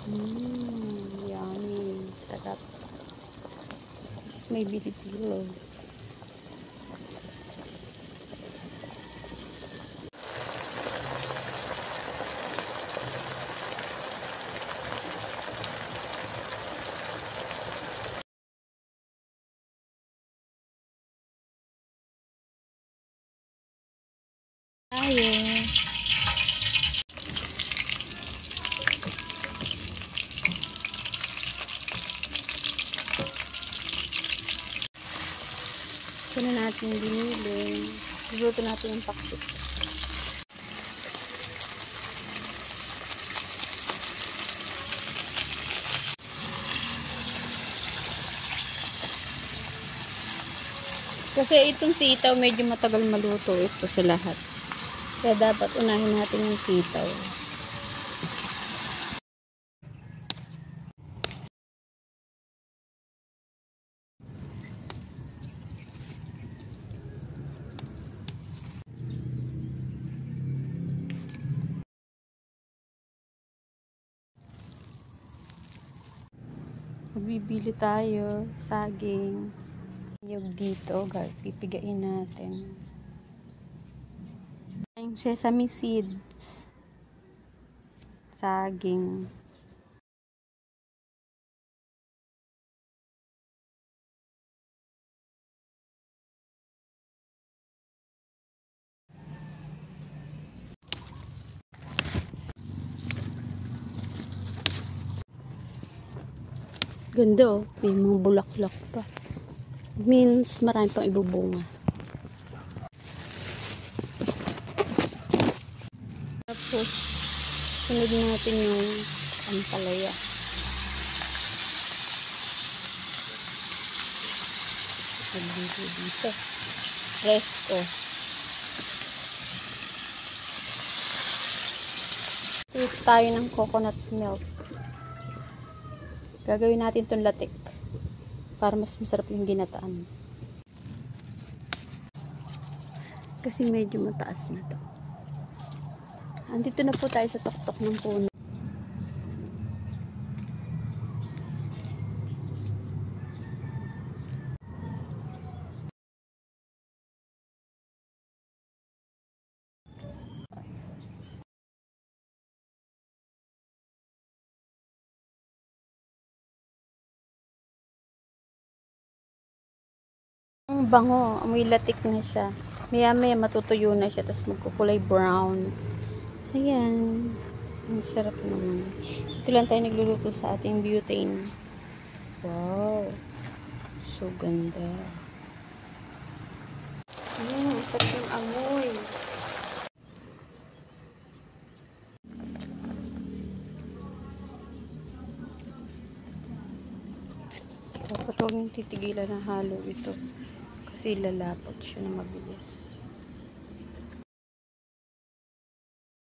Yummy. Sarap. May bilibilo. Tayo. Ito na natin binili. Luto natin yung pakit. Kasi itong sitaw medyo matagal maluto ito sa lahat. Kaya dapat unahin natin yung sitaw. Magbibili tayo saging. Yung dito, pipigain natin. Yung sesame seeds. Saging. Ganda oh. May mga bulaklak pa. Means marami pang ibubunga. Tapos, sunod natin yung ampalaya. Dito. Resto. Ito tayo ng coconut milk. Gagawin natin itong latik para mas masarap yung ginataan. Kasi medyo mataas na to. Andito na po tayo sa tuktok ng puno. Ang bango, amoy latik na siya. Maya-maya matutuyo na siya, tapos magkukulay brown. Ayan. Ang sarap naman. Ito lang tayo nagluluto sa ating butane. Wow. So ganda. Sarap yung amoy. Dapat huwag niyong titigilan ng halo ito. Kasi lalapot siya na mabilis.